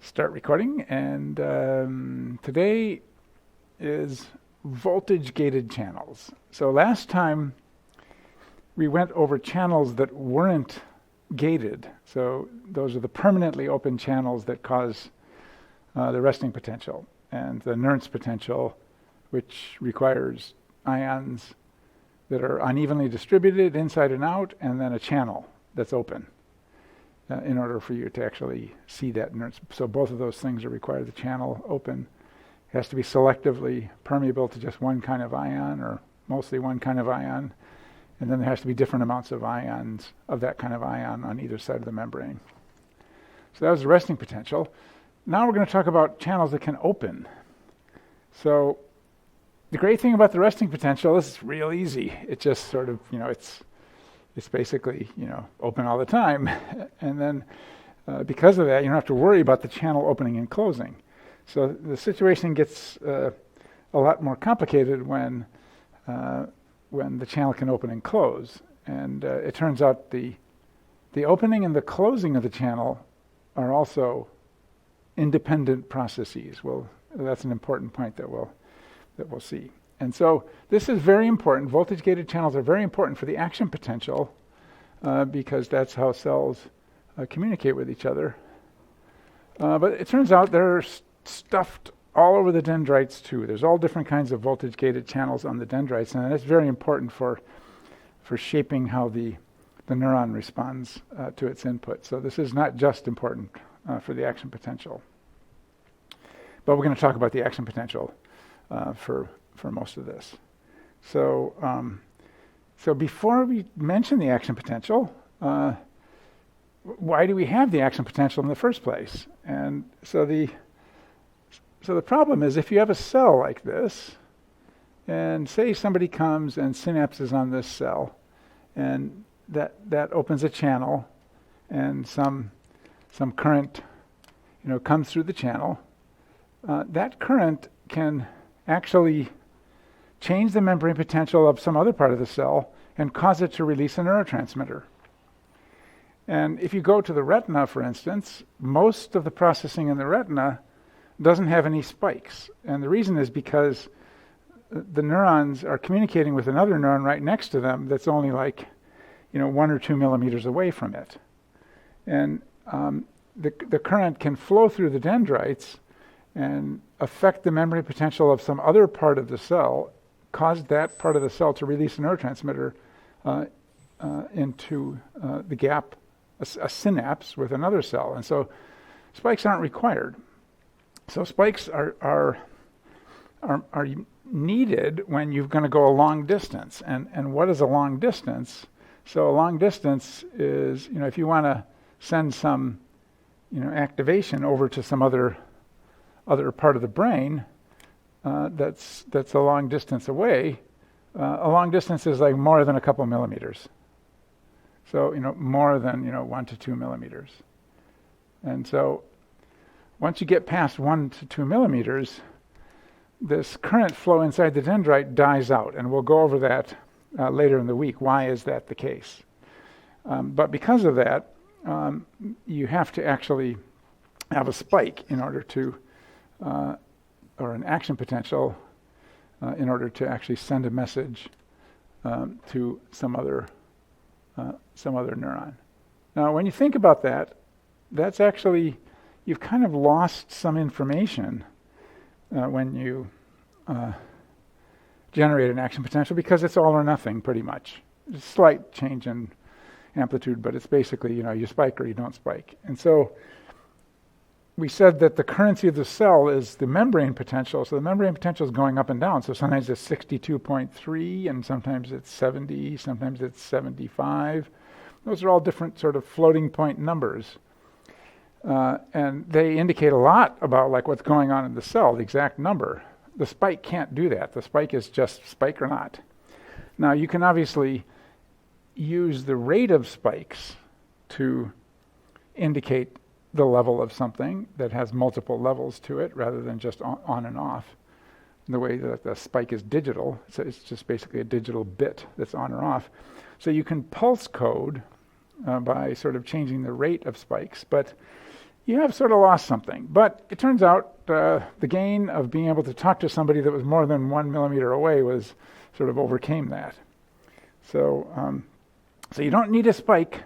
Start recording, and today is voltage-gated channels. So last time we went over channels that weren't gated. So those are the permanently open channels that cause the resting potential, and the Nernst potential, which requires ions that are unevenly distributed inside and out, and then a channel that's open. In order for you to actually see that Nernst. So both of those things are required. The channel open has to be selectively permeable to just one kind of ion, or mostly one kind of ion. And then there has to be different amounts of ions of that kind of ion on either side of the membrane. So that was the resting potential. Now we're going to talk about channels that can open. So the great thing about the resting potential is it's real easy. It just sort of, it's basically, open all the time. And then because of that, you don't have to worry about the channel opening and closing. So the situation gets a lot more complicated when the channel can open and close. And it turns out the opening and the closing of the channel are also independent processes. Well, that's an important point that we'll see. And so this is very important. Voltage-gated channels are very important for the action potential because that's how cells communicate with each other. But it turns out they're stuffed all over the dendrites too. There's all different kinds of voltage-gated channels on the dendrites, and that's very important for shaping how the neuron responds to its input. So this is not just important for the action potential. But we're going to talk about the action potential for most of this. So before we mention the action potential, why do we have the action potential in the first place? And so the problem is, if you have a cell like this, and say somebody comes and synapses on this cell, and that opens a channel, and some current comes through the channel, that current can actually change the membrane potential of some other part of the cell and cause it to release a neurotransmitter. And if you go to the retina, for instance, most of the processing in the retina doesn't have any spikes. And the reason is because the neurons are communicating with another neuron right next to them that's only 1 or 2 millimeters away from it. And the current can flow through the dendrites and affect the membrane potential of some other part of the cell, cause that part of the cell to release a neurotransmitter into the gap, a synapse with another cell. And so spikes aren't required. So spikes are needed when you're going to go a long distance. And what is a long distance? So a long distance is, if you want to send some activation over to some other part of the brain that's a long distance away. A long distance is like more than a couple millimeters. So more than 1 to 2 millimeters. And so once you get past 1 to 2 millimeters, this current flow inside the dendrite dies out, and we'll go over that later in the week. Why is that the case? But because of that, you have to actually have a spike in order to or an action potential in order to actually send a message to some other neuron. Now, when you think about that, that's actually, you've kind of lost some information when you generate an action potential, because it's all or nothing pretty much. It's a slight change in amplitude, but it's basically, you spike or you don't spike. And so we said that the currency of the cell is the membrane potential. So the membrane potential is going up and down. So sometimes it's 62.3, and sometimes it's 70, sometimes it's 75. Those are all different sort of floating point numbers. And they indicate a lot about what's going on in the cell, the exact number. The spike can't do that. The spike is just spike or not. Now you can obviously use the rate of spikes to indicate the level of something that has multiple levels to it, rather than just on and off. The way that the spike is digital, so it's just basically a digital bit that's on or off. So you can pulse code by sort of changing the rate of spikes, but you have sort of lost something. But it turns out the gain of being able to talk to somebody that was more than 1 millimeter away was sort of overcame that. So, so you don't need a spike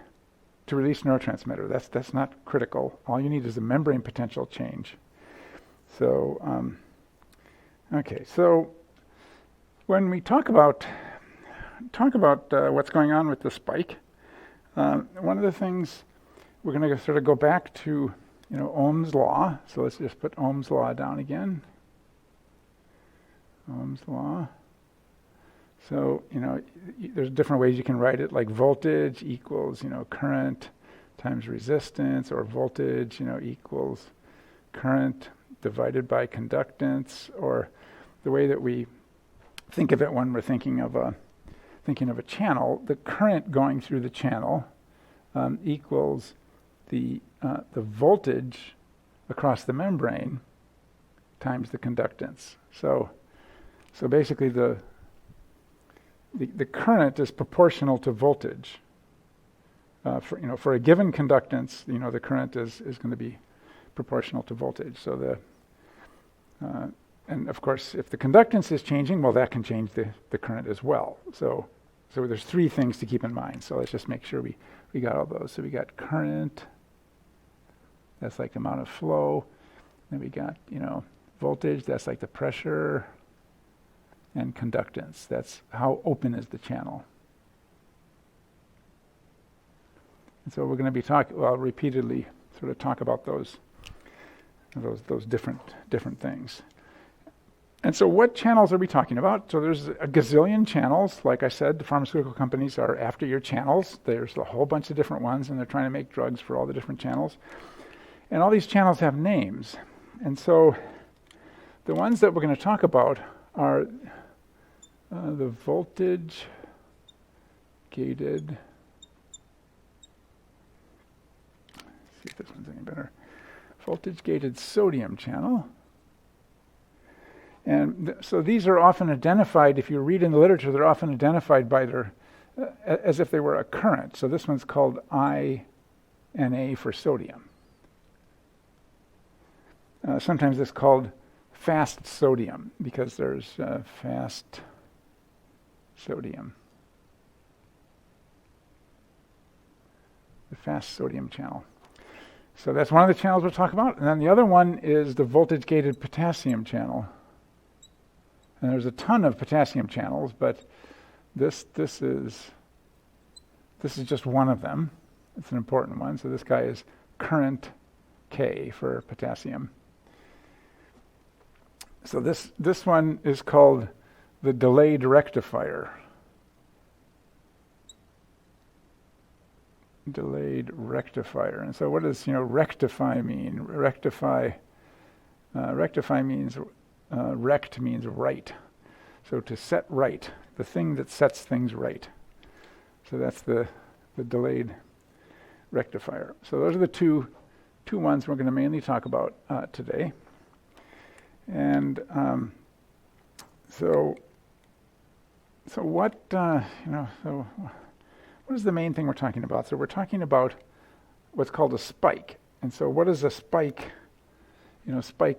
to release neurotransmitter. That's not critical. All you need is a membrane potential change. So, okay. So when we talk about what's going on with the spike, one of the things we're going to sort of go back to, Ohm's law. So let's just put Ohm's law down again. Ohm's law. So, there's different ways you can write it, like voltage equals, current times resistance, or voltage, equals current divided by conductance, or the way that we think of it when we're thinking of a channel, the current going through the channel equals the voltage across the membrane times the conductance. So basically the current is proportional to voltage. For a given conductance, the current is going to be proportional to voltage. So and of course, if the conductance is changing, well, that can change the current as well. So there's three things to keep in mind. So let's just make sure we got all those. So we got current, that's like the amount of flow. Then we got, voltage, that's like the pressure. And conductance, that's how open is the channel. And so we're going to be repeatedly sort of talk about those different things. And so what channels are we talking about? So there's a gazillion channels. Like I said, the pharmaceutical companies are after your channels. There's a whole bunch of different ones, and they're trying to make drugs for all the different channels. And all these channels have names. And so the ones that we're going to talk about are the voltage gated, see if this one's any better, voltage gated sodium channel. And so these are often identified, if you read in the literature, they're often identified by their, as if they were a current. So this one's called INA for sodium. Sometimes it's called fast sodium because there's fast sodium. The fast sodium channel. So that's one of the channels we'll talk about. And then the other one is the voltage-gated potassium channel. And there's a ton of potassium channels, but this is just one of them. It's an important one. So this guy is current K for potassium. So this one is called the delayed rectifier. Delayed rectifier. And so what does rectify mean? Rectify means rect means right. So to set right, the thing that sets things right. So that's the delayed rectifier. So those are the two ones we're going to mainly talk about today. And so what what is the main thing we're talking about? So we're talking about what's called a spike. And so what does a spike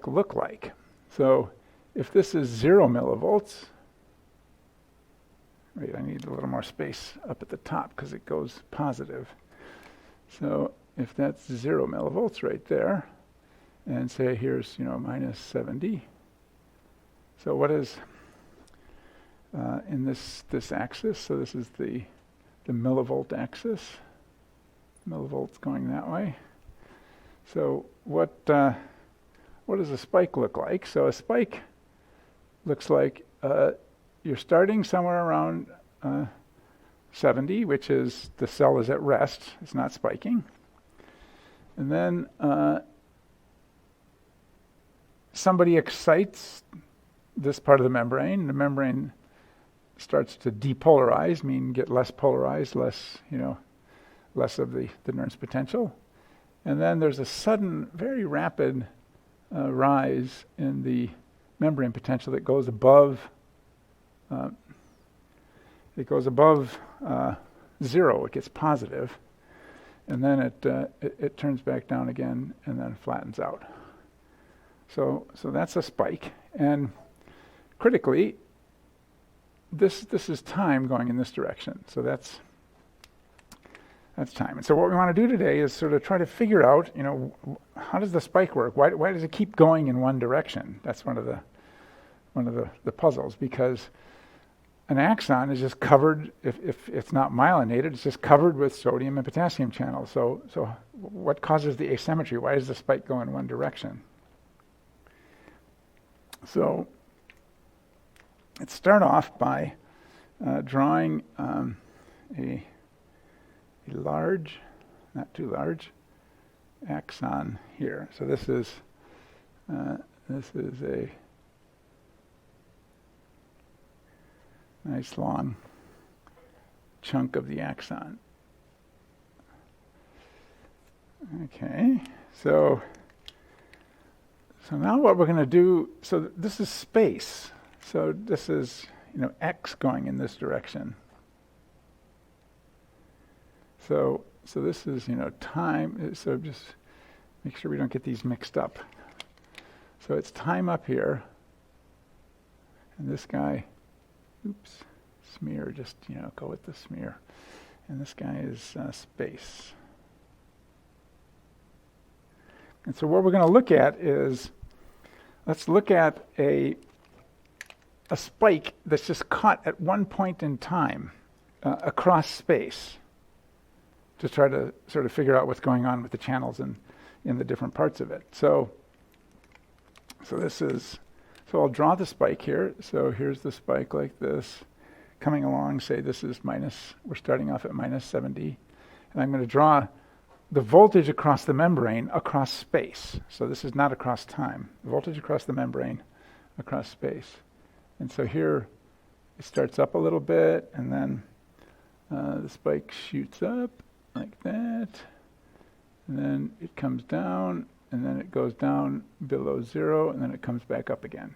look like? So if this is 0 millivolts, wait, I need a little more space up at the top because it goes positive. So if that's 0 millivolts right there, and say here's minus 70. So what is in this axis? So this is the millivolt axis. Millivolts going that way. So what does a spike look like? So a spike looks like you're starting somewhere around 70, which is the cell is at rest. It's not spiking. And then somebody excites this part of the membrane. The membrane starts to depolarize, meaning get less polarized, less of the Nernst potential. And then there's a sudden, very rapid rise in the membrane potential that goes above 0. It gets positive. and then it turns back down again and then flattens out. So that's a spike, and critically, this is time going in this direction. So that's time. And so what we want to do today is sort of try to figure out, how does the spike work? Why does it keep going in one direction? That's one of the puzzles, because an axon is just covered, if it's not myelinated, it's just covered with sodium and potassium channels. So what causes the asymmetry? Why does the spike go in one direction? So let's start off by drawing a large, not too large, axon here. So this is a nice long chunk of the axon. Okay, so now what we're going to do, so this is space. So this is, x going in this direction. So this is, time. So just make sure we don't get these mixed up. So it's time up here, and this guy, smear, just, go with the smear. And this guy is space. And so what we're going to look at is, let's look at a spike that's just caught at one point in time across space, to try to sort of figure out what's going on with the channels in the different parts of it. So I'll draw the spike here. So here's the spike like this, coming along, say this is we're starting off at -70, and I'm going to draw the voltage across the membrane across space. So this is not across time. The voltage across the membrane across space. And so here it starts up a little bit, and then the spike shoots up like that, and then it comes down, and then it goes down below 0, and then it comes back up again.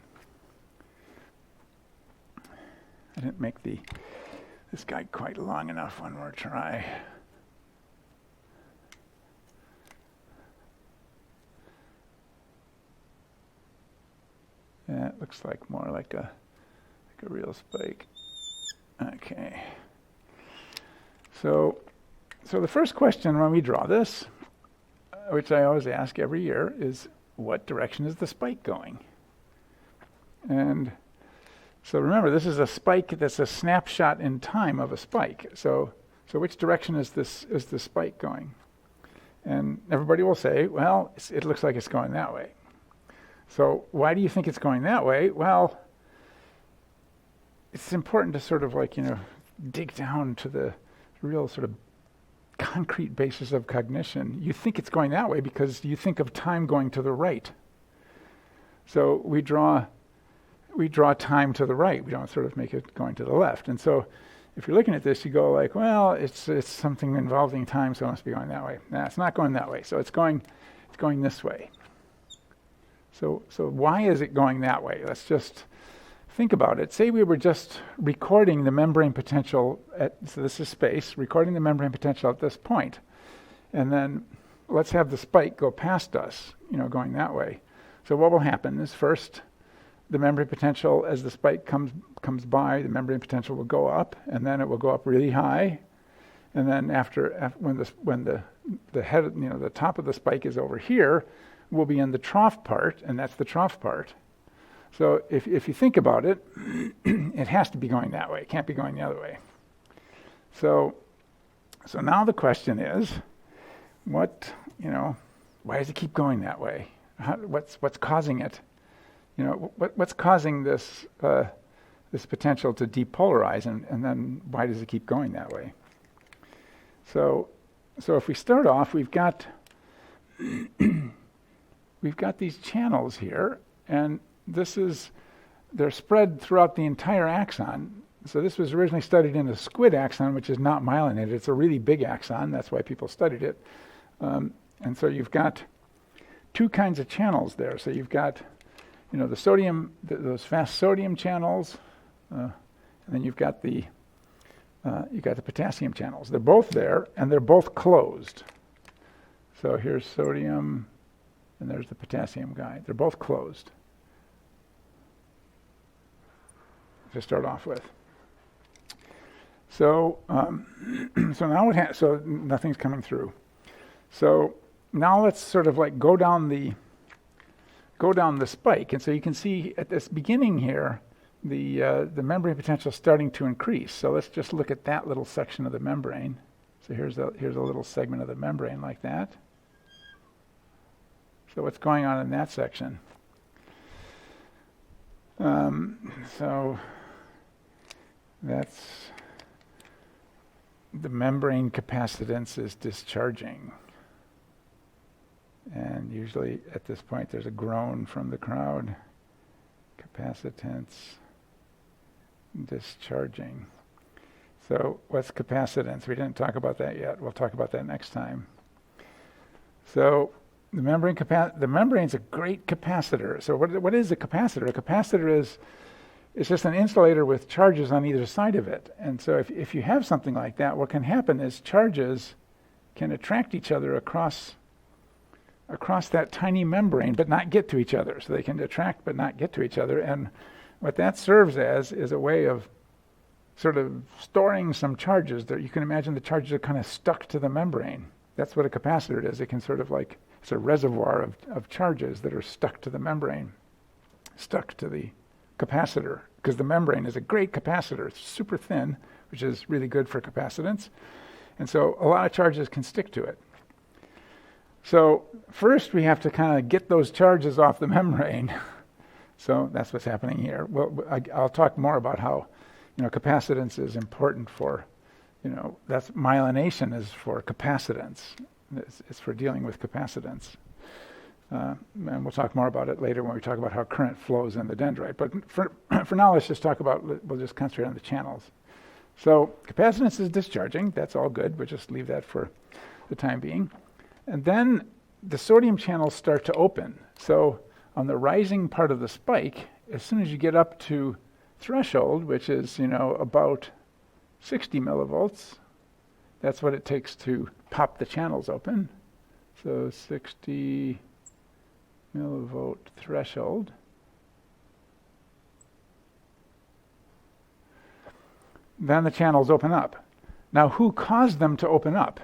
I didn't make this guy quite long enough. One more try. That looks like more like a real spike. Okay. So the first question when we draw this, which I always ask every year, is what direction is the spike going? And so remember, this is a spike that's a snapshot in time of a spike. So which direction is the spike going? And everybody will say, well, it looks like it's going that way. So why do you think it's going that way? Well, it's important to sort of dig down to the real sort of concrete basis of cognition. You think it's going that way because you think of time going to the right. So we draw time to the right. We don't sort of make it going to the left. And so if you're looking at this, you go like, well, it's something involving time, so it must be going that way. Nah, it's not going that way. So it's going this way. So why is it going that way? Let's just think about it. Say we were just recording the membrane potential so this is space, recording the membrane potential at this point. And then let's have the spike go past us, going that way. So what will happen is first, the membrane potential, as the spike comes by, the membrane potential will go up, and then it will go up really high. And then when the head, the top of the spike is over here, we'll be in the trough part, and that's the trough part. So if you think about it, it has to be going that way. It can't be going the other way. So now the question is, why does it keep going that way? What's causing it? What's causing this potential to depolarize, and then why does it keep going that way? So if we start off, we've got these channels here, and they're spread throughout the entire axon. So this was originally studied in a squid axon, which is not myelinated. It's a really big axon. That's why people studied it. And so you've got two kinds of channels there. So you've got, the sodium, those fast sodium channels, and then you've got the potassium channels. They're both there, and they're both closed. So here's sodium, and there's the potassium guy. They're both closed to start off with. So, so now so nothing's coming through. So now let's sort of like go down the spike, and so you can see at this beginning here, the membrane potential is starting to increase. So let's just look at that little section of the membrane. So here's a little segment of the membrane like that. So what's going on in that section? So that's the membrane capacitance is discharging. And usually at this point there's a groan from the crowd. Capacitance discharging. So what's capacitance? We didn't talk about that yet. We'll talk about that next time. So the membrane's a great capacitor. So what is a capacitor? A capacitor is just an insulator with charges on either side of it. And so if you have something like that, what can happen is charges can attract each other across that tiny membrane but not get to each other. So they can attract but not get to each other. And what that serves as is a way of sort of storing some charges. There, you can imagine the charges are kind of stuck to the membrane. That's what a capacitor is. It can sort of like, it's a reservoir of charges that are stuck to the membrane, stuck to the capacitor, because the membrane is a great capacitor. It's super thin, which is really good for capacitance. And so a lot of charges can stick to it. So first we have to kind of get those charges off the membrane. So that's what's happening here. Well, I'll talk more about how, capacitance is important for, that's myelination is for capacitance. It's for dealing with capacitance. And we'll talk more about it later when we talk about how current flows in the dendrite. But for now, let's just talk about, we'll just concentrate on the channels. So capacitance is discharging. That's all good. We'll just leave that for the time being. And then the sodium channels start to open. So on the rising part of the spike, as soon as you get up to threshold, which is, about 60 millivolts, that's what it takes to pop the channels open. So 60 millivolt threshold. Then the channels open up. Now, who caused them to open up?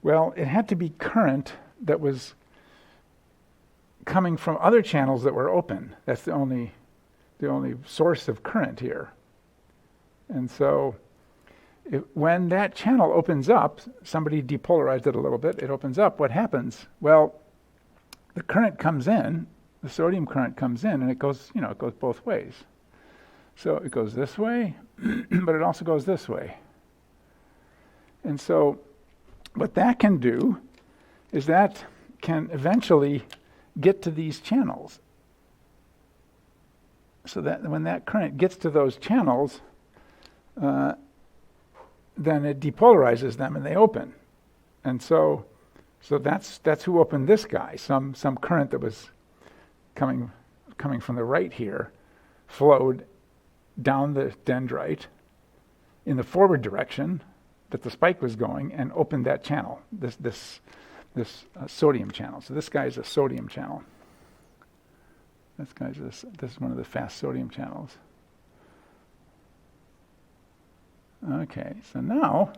Well, it had to be current that was coming from other channels that were open. That's the only source of current here. And so when that channel opens up, somebody depolarized it a little bit, it opens up, what happens? Well, the current comes in, the sodium current comes in, and it goes, it goes both ways. So it goes this way, but it also goes this way. And so what that can do is that can eventually get to these channels. So that when that current gets to those channels, then it depolarizes them and they open. And so that's who opened this guy. Some current that was coming from the right here flowed down the dendrite in the forward direction that the spike was going and opened that channel, this sodium channel. So this guy is a sodium channel. This is one of the fast sodium channels. Okay, so now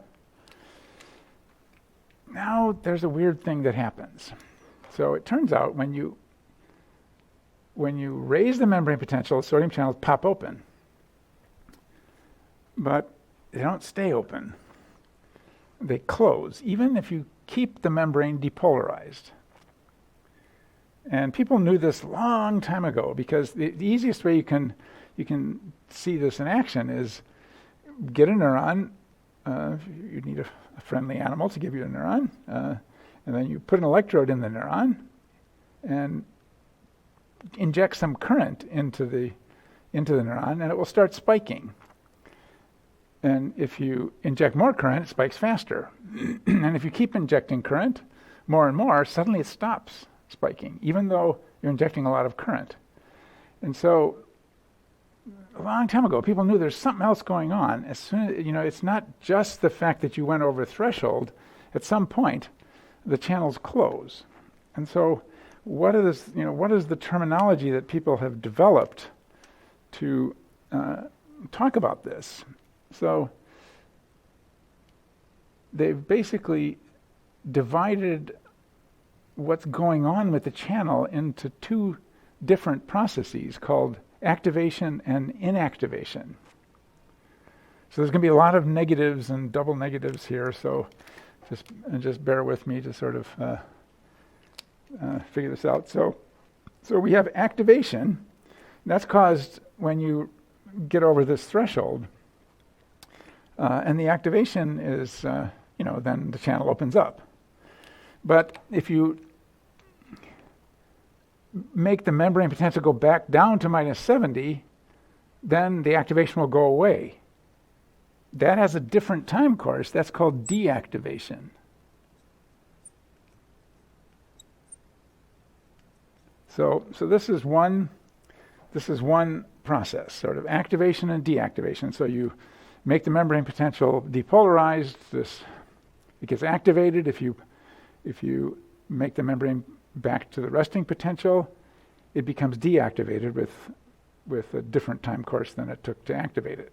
there's a weird thing that happens. So it turns out when you raise the membrane potential, sodium channels pop open. But they don't stay open. They close, even if you keep the membrane depolarized. And people knew this long time ago, because the easiest way you can see this in action is get a neuron. You need a friendly animal to give you a neuron, and then you put an electrode in the neuron and inject some current into the neuron, and it will start spiking. And if you inject more current, it spikes faster. And if you keep injecting current more and more, suddenly it stops spiking, even though you're injecting a lot of current. And so a long time ago, people knew there's something else going on. As soon as, it's not just the fact that you went over threshold. At some point, the channels close. And so what is the terminology that people have developed to talk about this? So they've basically divided what's going on with the channel into two different processes called activation and inactivation. So there's going to be a lot of negatives and double negatives here, so just bear with me to sort of figure this out. So we have activation. That's caused when you get over this threshold. And the activation is, then the channel opens up. But if you make the membrane potential go back down to minus 70, then the activation will go away. That has a different time course. That's called deactivation. So this is one process, sort of activation and deactivation. So you make the membrane potential depolarized. It gets activated if you make the membrane back to the resting potential. It becomes deactivated with a different time course than it took to activate it.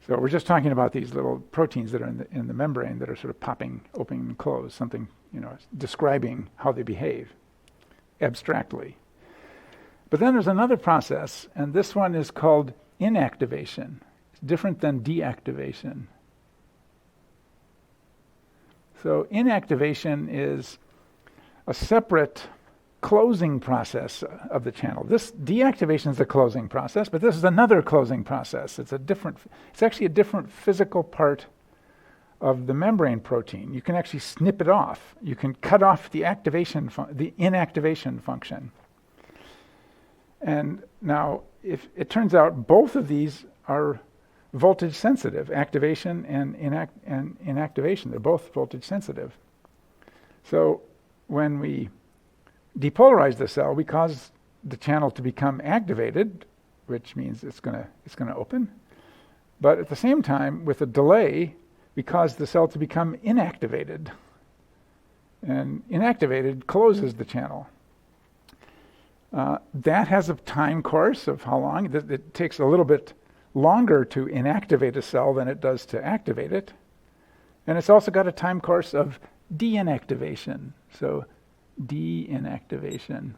So we're just talking about these little proteins that are in the membrane that are sort of popping open and closed, something, describing how they behave abstractly. But then there's another process, and this one is called inactivation. It's different than deactivation. So inactivation is a separate closing process of the channel. This deactivation is the closing process, but this is another closing process. It's actually a different physical part of the membrane protein. You can actually snip it off. You can cut off the inactivation function. And now, if it turns out both of these are voltage sensitive, activation and inactivation, they're both voltage sensitive. So when we depolarize the cell, we cause the channel to become activated, which means it's going to open. But at the same time, with a delay, we cause the cell to become inactivated. And inactivated closes the channel. That has a time course of how long. It takes a little bit longer to inactivate a cell than it does to activate it. And it's also got a time course of de-inactivation. So de-inactivation.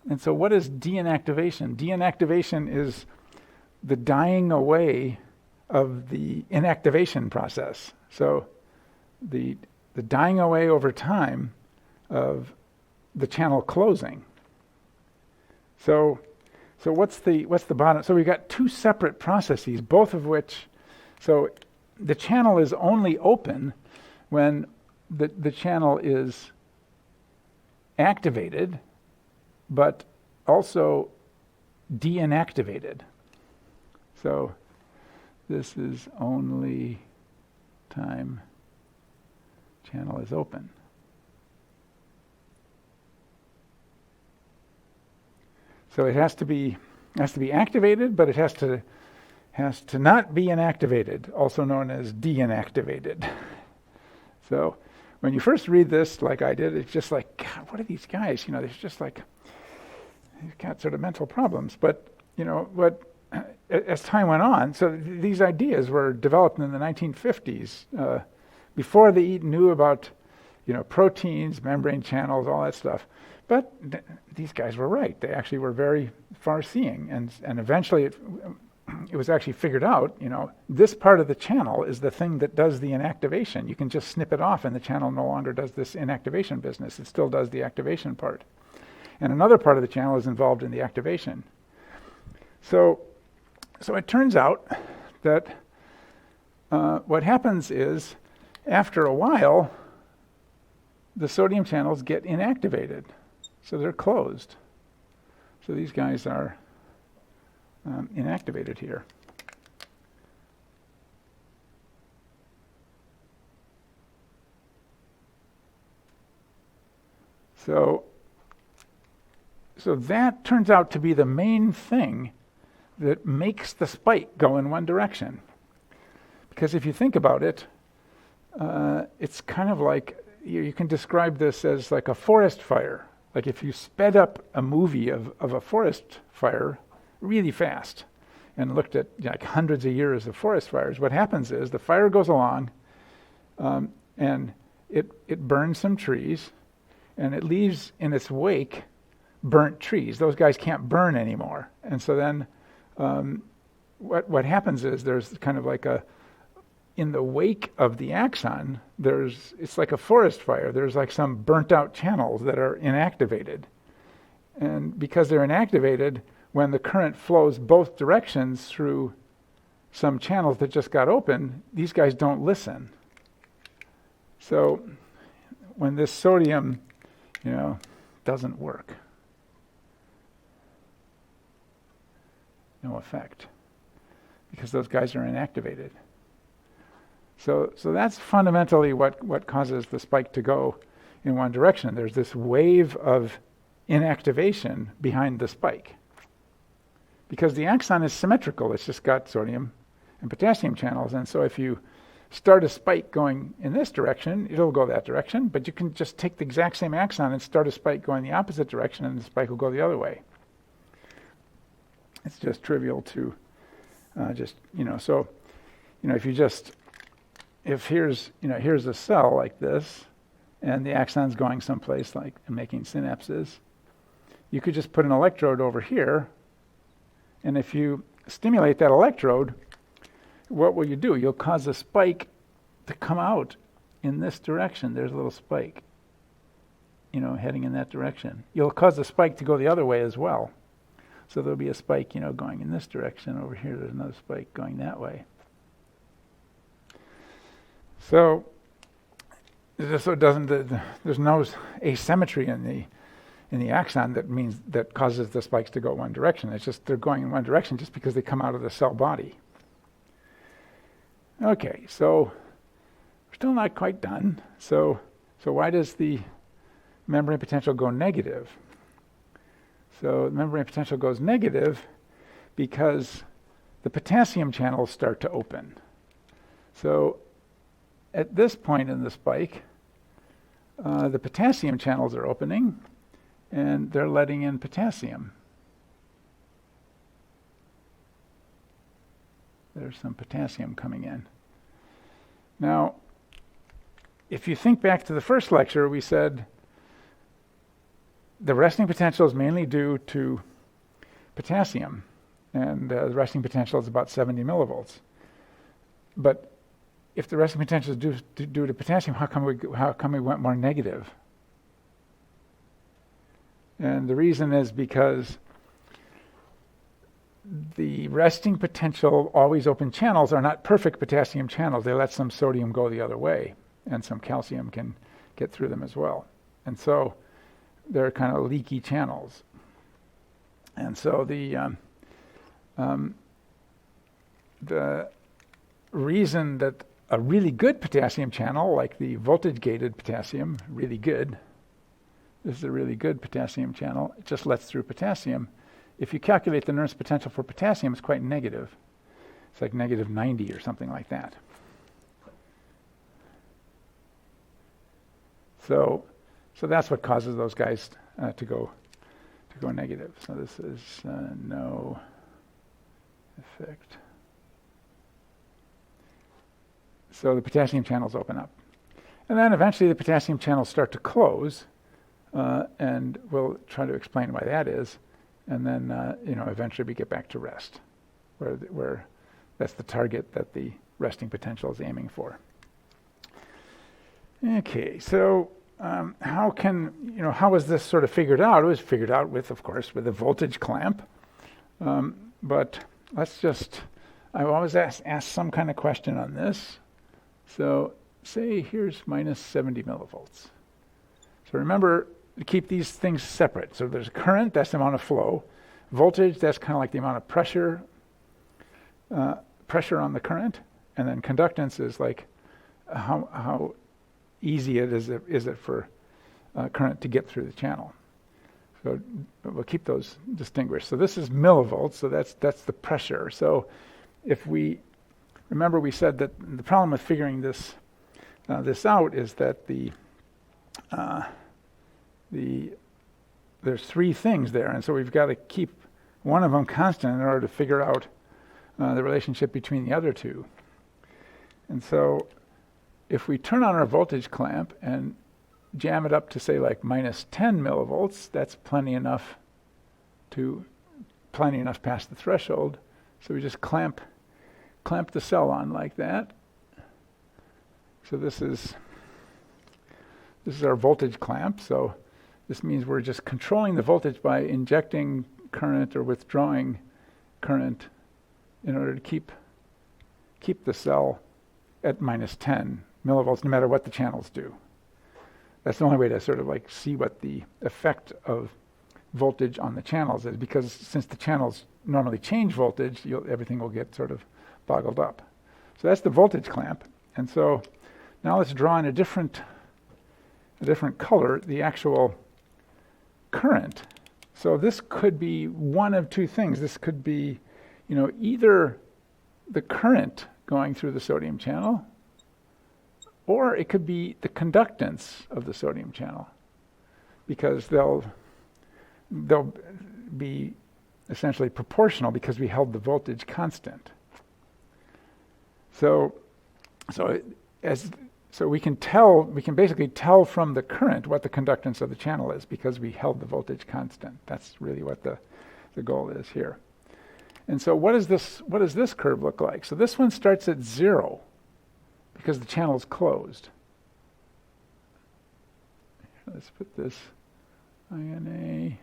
And so what is de-inactivation? De-inactivation is the dying away of the inactivation process. So the dying away over time of the channel closing. So what's the bottom? So we've got two separate processes, both of which, so the channel is only open when the channel is activated, but also de-inactivated. So this is only time channel is open. So it has to be activated, but it has to not be inactivated, also known as de-inactivated. So when you first read this, like I did, it's just like, God, what are these guys? They're just like, they've got sort of mental problems. But as time went on, so these ideas were developed in the 1950s, before they even knew about, proteins, membrane channels, all that stuff. But these guys were right. They actually were very far-seeing, and eventually it was actually figured out, this part of the channel is the thing that does the inactivation. You can just snip it off and the channel no longer does this inactivation business. It still does the activation part. And another part of the channel is involved in the activation. So it turns out that what happens is, after a while, the sodium channels get inactivated. So they're closed. So these guys are inactivated here. So that turns out to be the main thing that makes the spike go in one direction. because if you think about it, it's kind of like, you can describe this as like a forest fire. Like if you sped up a movie of a forest fire really fast and looked at like hundreds of years of forest fires, what happens is the fire goes along and it burns some trees, and it leaves in its wake burnt trees. Those guys can't burn anymore. And so then what happens is there's kind of like in the wake of the axon, it's like a forest fire. There's like some burnt out channels that are inactivated. And because they're inactivated, when the current flows both directions through some channels that just got open, these guys don't listen. So when this sodium, doesn't work, no effect, because those guys are inactivated. So that's fundamentally what causes the spike to go in one direction. There's this wave of inactivation behind the spike, because the axon is symmetrical. It's just got sodium and potassium channels, and so if you start a spike going in this direction, it'll go that direction, but you can just take the exact same axon and start a spike going the opposite direction, and the spike will go the other way. It's just trivial to if here's a cell like this, and the axon's going someplace like making synapses, you could just put an electrode over here, and if you stimulate that electrode, what will you do? You'll cause a spike to come out in this direction. There's a little spike, heading in that direction. You'll cause the spike to go the other way as well. So there'll be a spike, going in this direction. Over here, there's another spike going that way. So there's no asymmetry in the axon that causes the spikes to go one direction. It's just they're going in one direction just because they come out of the cell body. Okay, so we're still not quite done. So why does the membrane potential go negative? So the membrane potential goes negative because the potassium channels start to open. So at this point in the spike, the potassium channels are opening, and they're letting in potassium. There's some potassium coming in. Now, if you think back to the first lecture, we said the resting potential is mainly due to potassium, and the resting potential is about 70 millivolts. But if the resting potential is due to potassium, how come we went more negative? And the reason is because the resting potential always open channels are not perfect potassium channels. They let some sodium go the other way, and some calcium can get through them as well. And so they're kind of leaky channels. And so the reason that a really good potassium channel, like the voltage-gated potassium, really good, this is a really good potassium channel, it just lets through potassium. If you calculate the Nernst potential for potassium, it's quite negative. It's like negative 90 or something like that. So that's what causes those guys to go negative. So this is no effect. So the potassium channels open up. And then eventually the potassium channels start to close, and we'll try to explain why that is. And then, eventually we get back to rest, where that's the target that the resting potential is aiming for. Okay, so how was this sort of figured out? It was figured out with a voltage clamp. But I always ask some kind of question on this. So say here's minus 70 millivolts. So remember to keep these things separate. So there's a current, that's the amount of flow. Voltage, that's kind of like the amount of pressure on the current. And then conductance is like how easy is it for current to get through the channel. So we'll keep those distinguished. So this is millivolts, so that's the pressure. So if we remember we said that the problem with figuring this out is that there's three things there, and so we've got to keep one of them constant in order to figure out the relationship between the other two. And so if we turn on our voltage clamp and jam it up to say like minus 10 millivolts, that's plenty enough past the threshold. So we just clamp the cell on like that. So this is our voltage clamp. So this means we're just controlling the voltage by injecting current or withdrawing current in order to keep the cell at minus 10 millivolts, no matter what the channels do. That's the only way to sort of like see what the effect of voltage on the channels is, because since the channels normally change voltage, everything will get sort of boggled up. So that's the voltage clamp. And so now let's draw in a different color the actual current. So this could be one of two things. This could be, either the current going through the sodium channel, or it could be the conductance of the sodium channel, because they'll be essentially proportional because we held the voltage constant. So we can basically tell from the current what the conductance of the channel is because we held the voltage constant. That's really what the goal is here. And so what does this curve look like? So this one starts at 0 because the channel is closed. Let's put this INA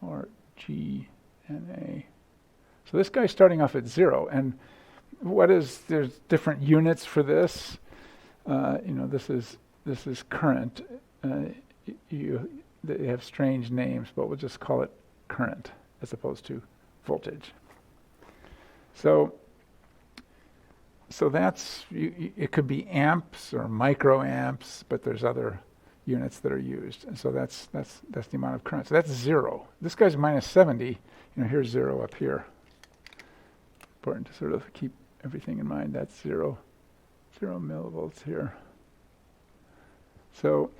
or GNA. So this guy's starting off at 0, and there's different units for this. This is current. They have strange names, but we'll just call it current as opposed to voltage. So that's it could be amps or microamps, but there's other units that are used, and so that's the amount of current. So that's 0. This guy's minus 70. Here's 0 up here. Important to sort of keep everything in mind. That's 0 millivolts here. So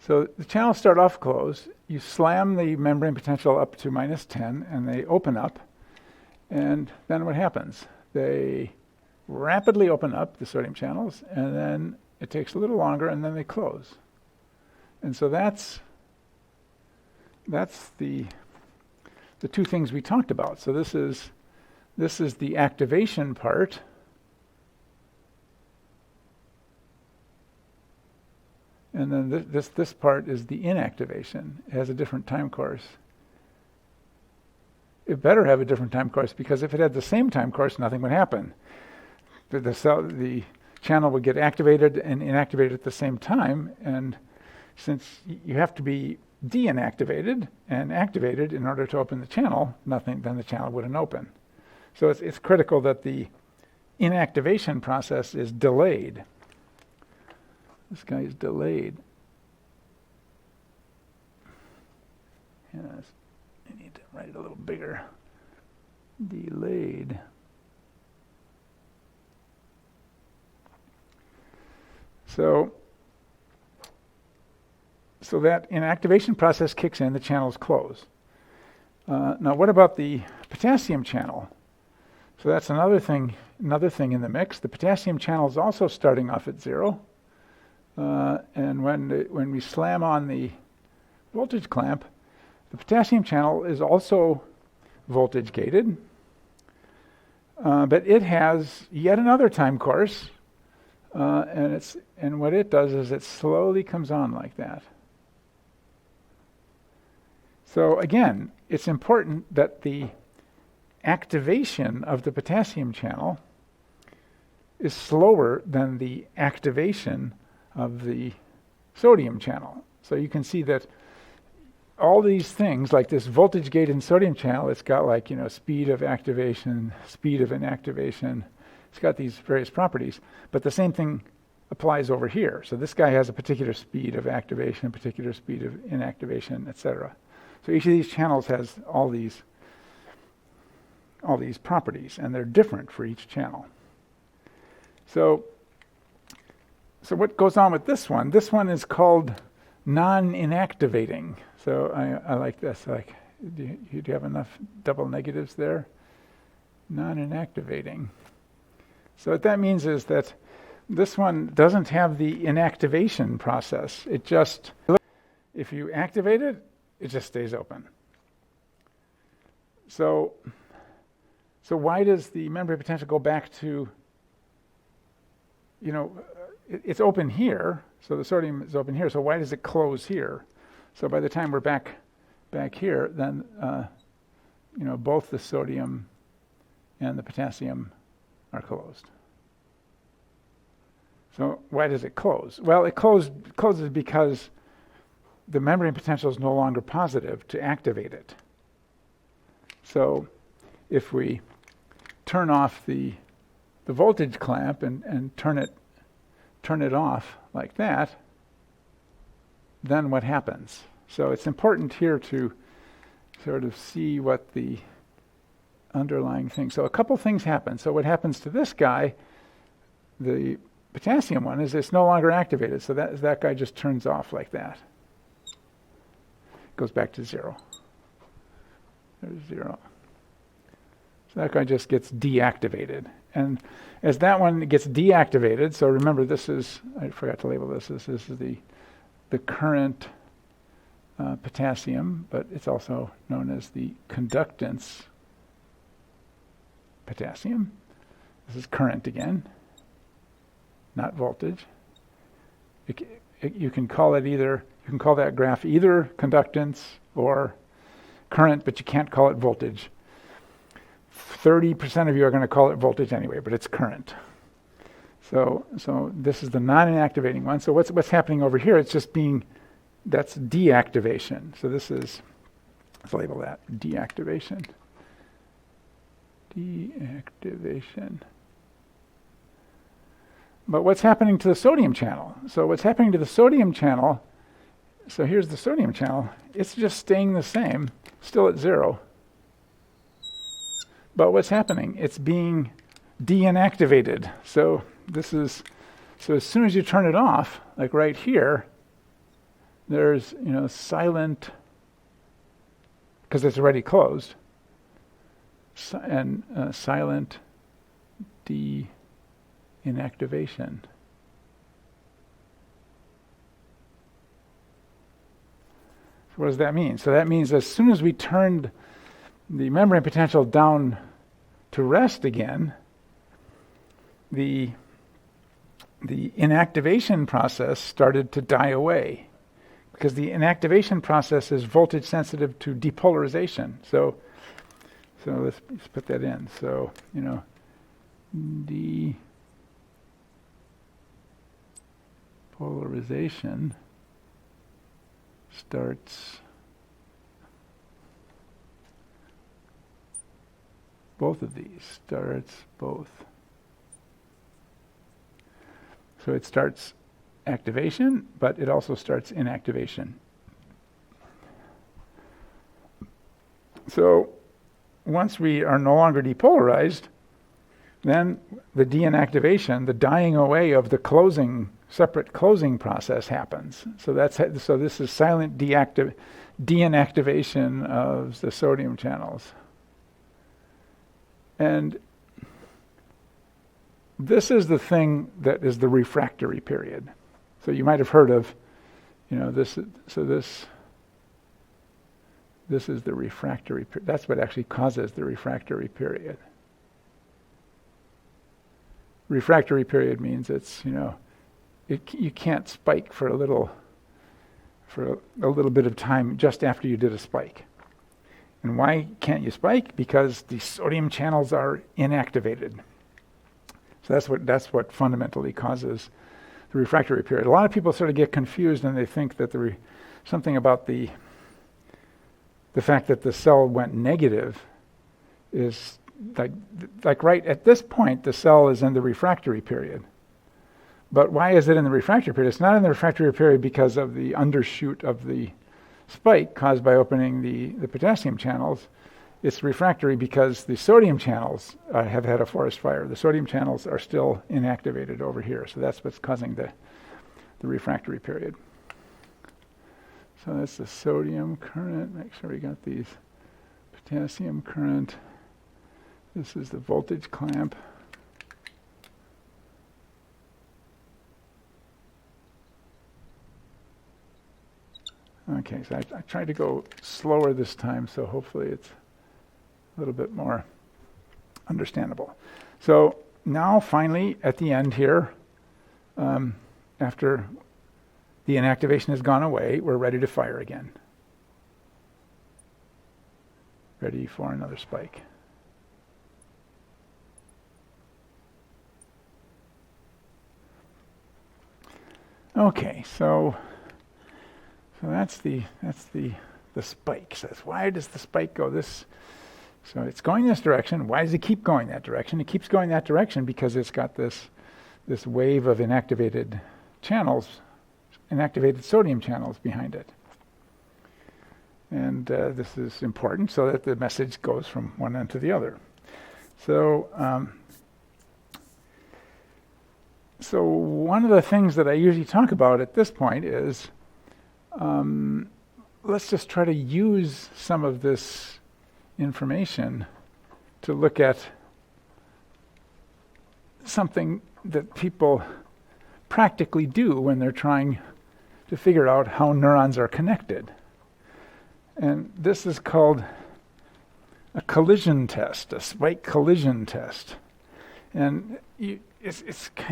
the channels start off closed. You slam the membrane potential up to minus 10, and they open up. And then what happens? They rapidly open up, the sodium channels, and then it takes a little longer, and then they close. And so that's the two things we talked about. So this is the activation part. And then this part is the inactivation. It has a different time course. It better have a different time course, because if it had the same time course, nothing would happen. The channel would get activated and inactivated at the same time, and since you have to be de-inactivated and activated in order to open the channel, then the channel wouldn't open. So it's critical that the inactivation process is delayed. This guy is delayed. Yes, I need to write it a little bigger. Delayed. So that inactivation process kicks in, the channels close. Now what about the potassium channel? So that's another thing in the mix. The potassium channel is also starting off at 0. And when we slam on the voltage clamp, the potassium channel is also voltage gated, but it has yet another time course, and what it does is it slowly comes on like that. So again, it's important that the activation of the potassium channel is slower than the activation of the sodium channel. So you can see that all these things, like this voltage gate and sodium channel, it's got speed of activation, speed of inactivation. It's got these various properties, but the same thing applies over here. So this guy has a particular speed of activation, a particular speed of inactivation, etc. So each of these channels has all these all these properties, and they're different for each channel. So what goes on with this one? This one is called non-inactivating. So I like this. Like, do you have enough double negatives there? Non-inactivating. So what that means is that this one doesn't have the inactivation process. It just, if you activate it, it just stays open. So why does the membrane potential go back to, it's open here, so the sodium is open here, so why does it close here? So by the time we're back here, then, both the sodium and the potassium are closed. So why does it close? Well, it closes because the membrane potential is no longer positive to activate it. So if we turn off the voltage clamp and turn it off like that, then what happens? So it's important here to sort of see what the underlying thing. So a couple things happen. So what happens to this guy, the potassium one, is it's no longer activated. So that guy just turns off like that. Goes back to 0. There's 0. So that guy just gets deactivated. And as that one gets deactivated, so remember this is, I forgot to label this, this is the current potassium, but it's also known as the conductance potassium. This is current again, not voltage. You can call it either, you can call that graph either conductance or current, but you can't call it voltage. 30% of you are going to call it voltage anyway, but it's current. So this is the non-inactivating one. So what's happening over here? It's just that's deactivation. So this is, let's label that deactivation. Deactivation. But what's happening to the sodium channel? So what's happening to the sodium channel, so here's the sodium channel, it's just staying the same, still at 0. But what's happening? It's being de-inactivated. So as soon as you turn it off, like right here, there's, silent, because it's already closed, and silent de-inactivation. So what does that mean? So that means as soon as we turned the membrane potential down to rest again, the inactivation process started to die away, because the inactivation process is voltage sensitive to depolarization. So let's put that in. So, depolarization starts, both of these starts both. So it starts activation, but it also starts inactivation. So once we are no longer depolarized, then the de-inactivation, the dying away of the separate closing process happens. So this is silent de-inactivation of the sodium channels. And this is the thing that is the refractory period. So you might have heard of, this. So this is the refractory period. That's what actually causes the refractory period. Refractory period means it's, you can't spike for a little bit of time just after you did a spike. And why can't you spike? Because the sodium channels are inactivated. So that's what fundamentally causes the refractory period. A lot of people sort of get confused and they think that something about the fact that the cell went negative is like right at this point the cell is in the refractory period. But why is it in the refractory period? It's not in the refractory period because of the undershoot of the spike caused by opening the potassium channels. it's refractory because the sodium channels have had a forest fire. The sodium channels are still inactivated over here, so that's what's causing the refractory period. So that's the sodium current. Make sure we got these. Potassium current. This is the voltage clamp. Okay, so I tried to go slower this time, so hopefully it's a little bit more understandable. So now finally at the end here, after the inactivation has gone away, we're ready to fire again. Ready for another spike. Okay, so that's the spike. So why does the spike go this? So it's going this direction. Why does it keep going that direction? It keeps going that direction because it's got this wave of inactivated channels, inactivated sodium channels behind it. And this is important so that the message goes from one end to the other. So so one of the things that I usually talk about at this point is let's just try to use some of this information to look at something that people practically do when they're trying to figure out how neurons are connected. And this is called a collision test, a spike collision test. And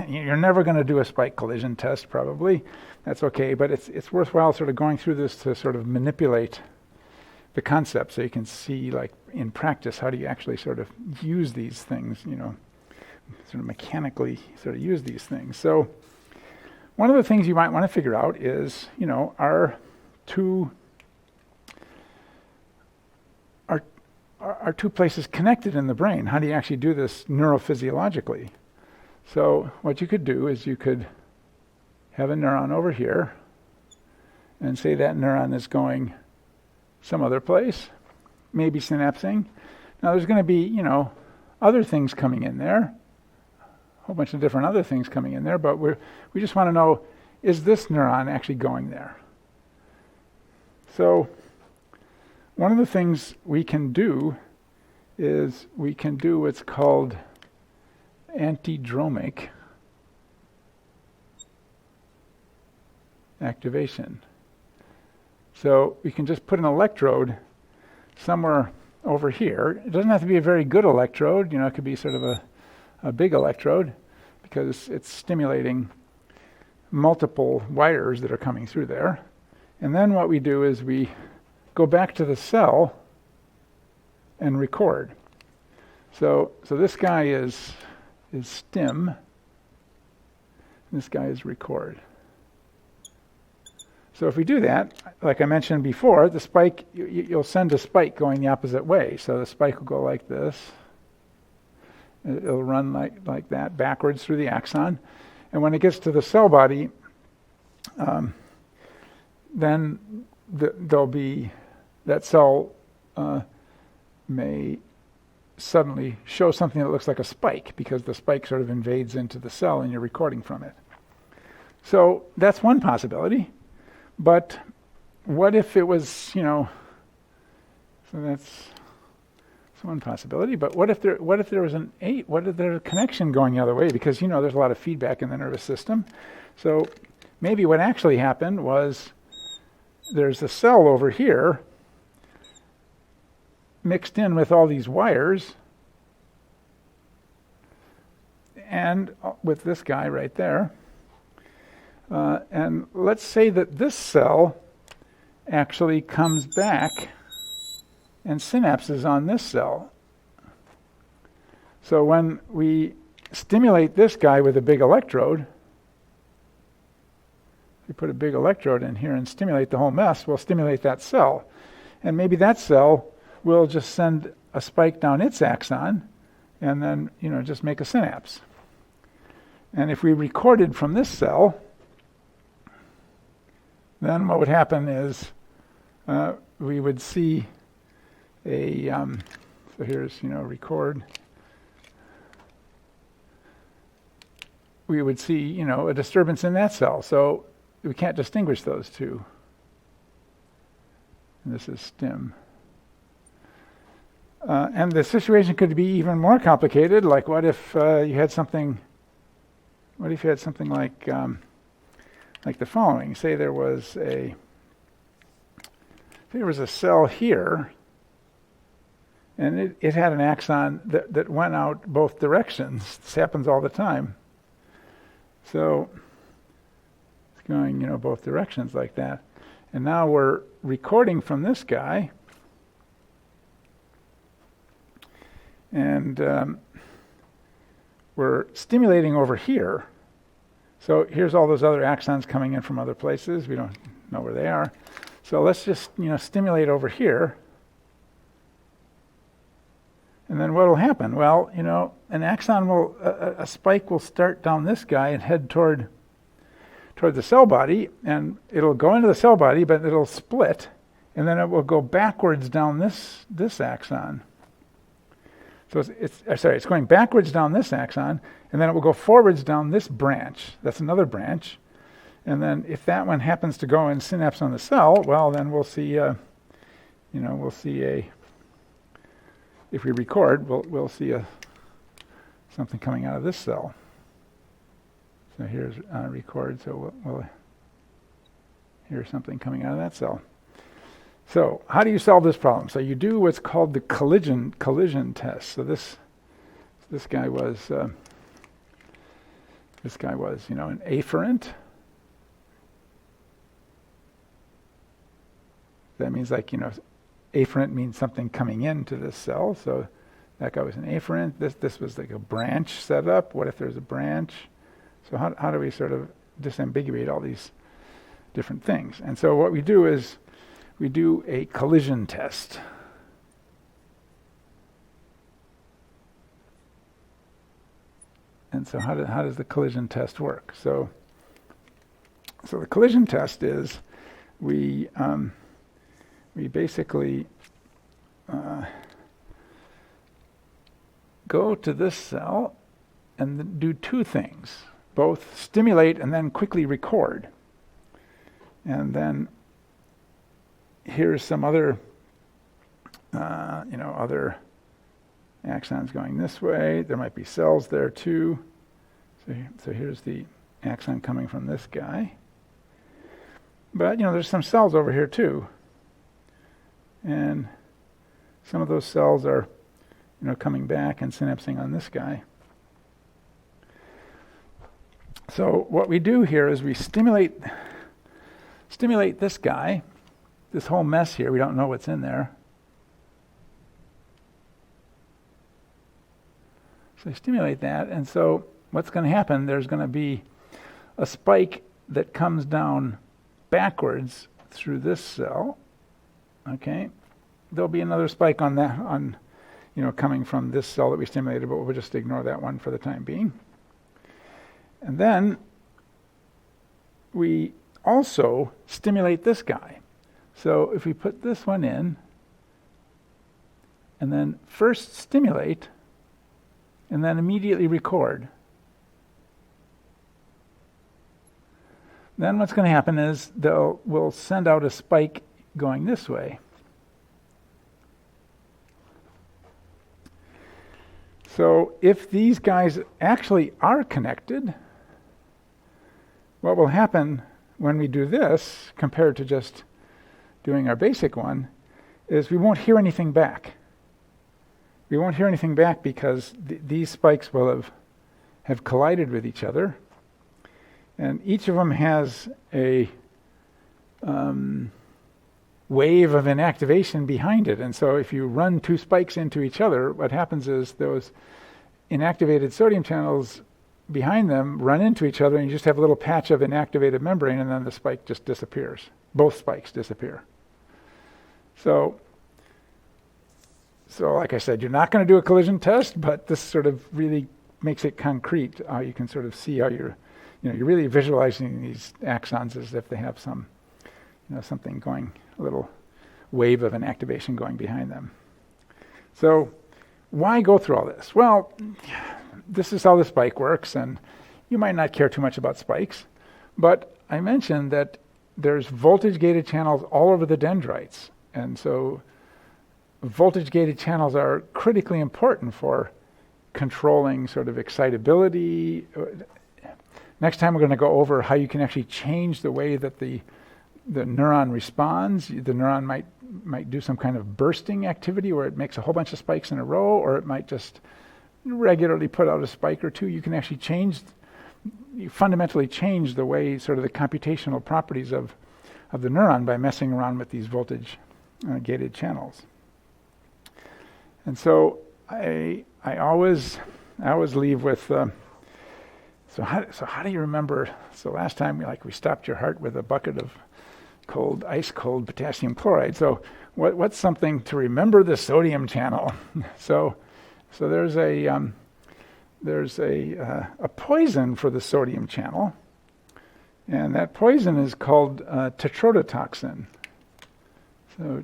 you're never going to do a spike collision test, probably. That's okay, but it's worthwhile sort of going through this to sort of manipulate the concept so you can see, like, in practice, how do you actually sort of use these things, sort of mechanically sort of use these things. So one of the things you might want to figure out is, are two places connected in the brain? How do you actually do this neurophysiologically? So what you could do is you could have a neuron over here and say that neuron is going some other place, maybe synapsing. Now there's going to be, other things coming in there, a whole bunch of different other things coming in there, but we just want to know, is this neuron actually going there? So one of the things we can do is we can do what's called antidromic activation. So we can just put an electrode somewhere over here. It doesn't have to be a very good electrode, it could be sort of a big electrode because it's stimulating multiple wires that are coming through there. And then what we do is we go back to the cell and record. So this guy is stim, this guy is record. So if we do that, like I mentioned before, the spike, you'll send a spike going the opposite way. So the spike will go like this. It'll run like that backwards through the axon. And when it gets to the cell body, then there'll be, that cell may suddenly show something that looks like a spike because the spike sort of invades into the cell and you're recording from it. So that's one possibility. But what if it was, so that's one possibility. But what if there was what if there's a connection going the other way? Because, there's a lot of feedback in the nervous system. So maybe what actually happened was there's a cell over here mixed in with all these wires and with this guy right there. And let's say that this cell actually comes back and synapses on this cell. So when we stimulate this guy with a big electrode, we put a big electrode in here and stimulate the whole mess, we'll stimulate that cell. And maybe that cell will just send a spike down its axon and then, just make a synapse. And if we recorded from this cell, then what would happen is we would see a So here's, record. We would see, a disturbance in that cell. So we can't distinguish those two. And this is stim. And the situation could be even more complicated. Like, what if you had something? What if you had something like the following? Say there was a cell here, and it had an axon that went out both directions. This happens all the time. So it's going, both directions like that. And now we're recording from this guy. And we're stimulating over here. So here's all those other axons coming in from other places. We don't know where they are. So let's just, stimulate over here. And then what will happen? Well, an axon will, a spike will start down this guy and head toward the cell body, and it'll go into the cell body, but it'll split, and then it will go backwards down this axon. So it's going backwards down this axon, and then it will go forwards down this branch. That's another branch. And then if that one happens to go and synapse on the cell, well, then we'll see, if we record, we'll see something coming out of this cell. So here's record, so we'll hear something coming out of that cell. So how do you solve this problem? So you do what's called the collision test. So this guy was an afferent. That means afferent means something coming into this cell. So that guy was an afferent. This was like a branch set up. What if there's a branch? So how do we sort of disambiguate all these different things? And so what we do is we do a collision test. And so how does the collision test work? So the collision test is we basically go to this cell and do two things, both stimulate and then quickly record. And then here's some other, other axons going this way. There might be cells there too. So here's the axon coming from this guy. But, there's some cells over here too. And some of those cells are, coming back and synapsing on this guy. So what we do here is we stimulate this guy, this whole mess here. We don't know what's in there. So stimulate that, and so what's going to happen, there's going to be a spike that comes down backwards through this cell. Okay, there'll be another spike on that, coming from this cell that we stimulated, but we'll just ignore that one for the time being. And then we also stimulate this guy. So if we put this one in, and then first stimulate, and then immediately record, then what's going to happen is we'll send out a spike going this way. So if these guys actually are connected, what will happen when we do this, compared to just doing our basic one, is we won't hear anything back. We won't hear anything back because these spikes will have collided with each other. And each of them has a wave of inactivation behind it. And so if you run two spikes into each other, what happens is those inactivated sodium channels behind them run into each other, and you just have a little patch of inactivated membrane, and then the spike just disappears. Both spikes disappear. So like I said, you're not going to do a collision test, but this sort of really makes it concrete. You can sort of see how you're really visualizing these axons as if they have some, something going, a little wave of inactivation going behind them. So why go through all this? Well, this is how the spike works, and you might not care too much about spikes, but I mentioned that there's voltage-gated channels all over the dendrites, and so voltage-gated channels are critically important for controlling sort of excitability. Next time we're going to go over how you can actually change the way that the neuron responds. The neuron might do some kind of bursting activity where it makes a whole bunch of spikes in a row, or it might just regularly put out a spike or two. You can actually fundamentally change the way, sort of the computational properties of the neuron by messing around with these voltage gated channels. And so I always leave with so how do you remember? So last time we stopped your heart with a bucket of ice cold potassium chloride. So what's something to remember the sodium channel? So there's a poison for the sodium channel, and that poison is called tetrodotoxin. So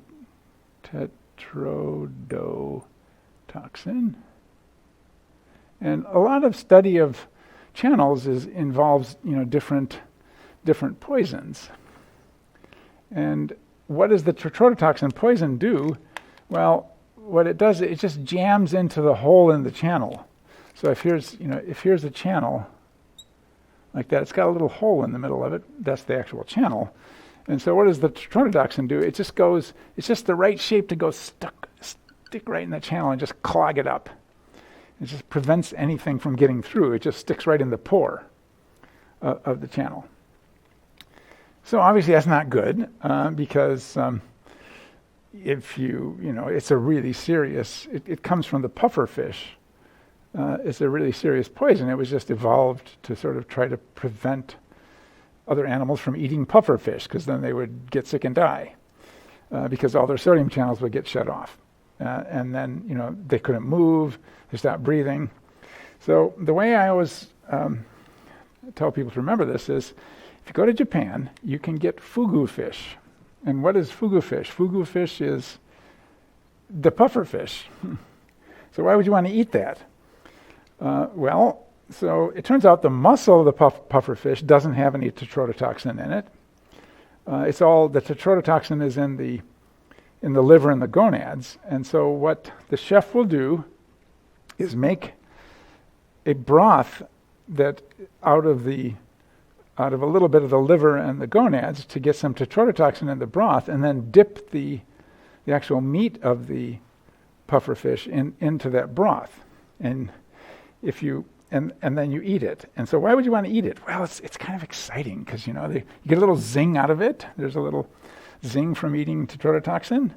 tetrodotoxin, and a lot of study of channels involves different poisons. And what does the tetrodotoxin poison do? Well, what it does, it just jams into the hole in the channel. So if here's a channel like that, it's got a little hole in the middle of it. That's the actual channel. And so what does the tetrodotoxin do? It's just the right shape to go stick right in the channel and just clog it up. It just prevents anything from getting through. It just sticks right in the pore of the channel. So obviously that's not good because if it's a really serious, it comes from the pufferfish. It's a really serious poison. It was just evolved to sort of try to prevent other animals from eating pufferfish, because then they would get sick and die because all their sodium channels would get shut off. And then, they couldn't move, they stopped breathing. So the way I always tell people to remember this is, if you go to Japan, you can get fugu fish. And what is fugu fish? Fugu fish is the puffer fish. So why would you want to eat that? So it turns out the muscle of the puffer fish doesn't have any tetrodotoxin in it. The tetrodotoxin is in the liver and the gonads. And so what the chef will do is make a broth that out of a little bit of the liver and the gonads to get some tetrodotoxin in the broth, and then dip the actual meat of the puffer fish into that broth. And then you eat it. And so why would you want to eat it? Well, it's kind of exciting because you get a little zing out of it. There's a little zing from eating tetrodotoxin,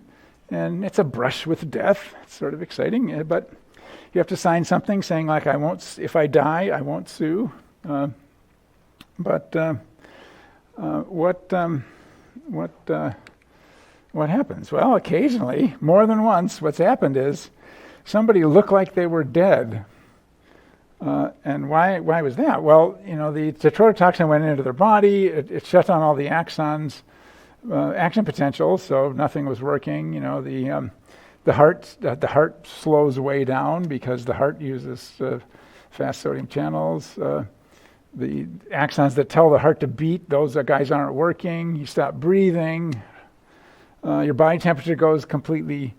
and it's a brush with death. It's sort of exciting, but you have to sign something saying like, if I die, I won't sue. But what happens? Well, occasionally, more than once, what's happened is somebody looked like they were dead. And why was that? Well, the tetrodotoxin went into their body. It shut down all the axons, action potential, so nothing was working. The heart slows way down because the heart uses fast sodium channels. The axons that tell the heart to beat, those guys aren't working. You stop breathing. Your body temperature goes completely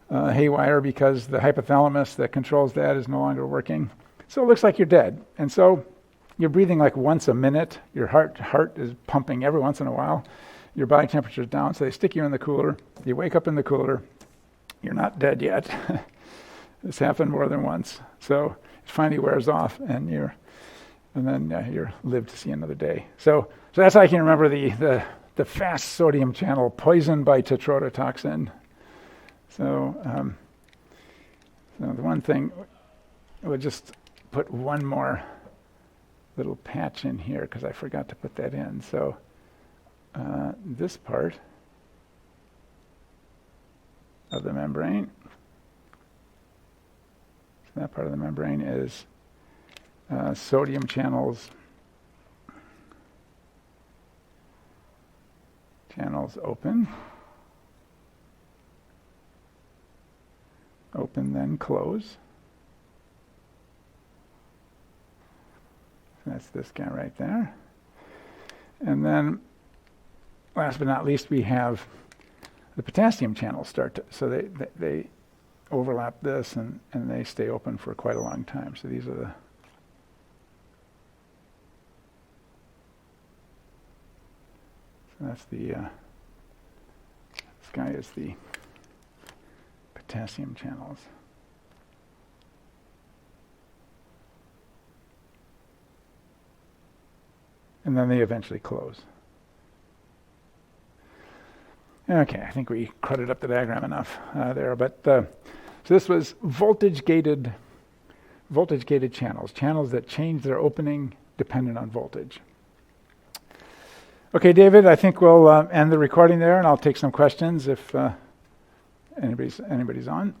haywire because the hypothalamus that controls that is no longer working. So it looks like you're dead. And so you're breathing like once a minute. Your heart is pumping every once in a while. Your body temperature is down, so they stick you in the cooler. You wake up in the cooler. You're not dead yet. This happened more than once. So it finally wears off, and then you're live to see another day. So that's how I can remember the fast sodium channel poisoned by tetrodotoxin. So the one thing, we'll just put one more little patch in here because I forgot to put that in. So this part of the membrane, so that part of the membrane is sodium channels open. open, then close. So that's this guy right there. And then, last but not least, we have the potassium channels so they overlap this and they stay open for quite a long time. So these are the that's the this guy is the potassium channels. And then they eventually close. Okay, I think we cruddied up the diagram enough there. But so this was voltage-gated channels that change their opening dependent on voltage. Okay, David, I think we'll end the recording there, and I'll take some questions if anybody's on.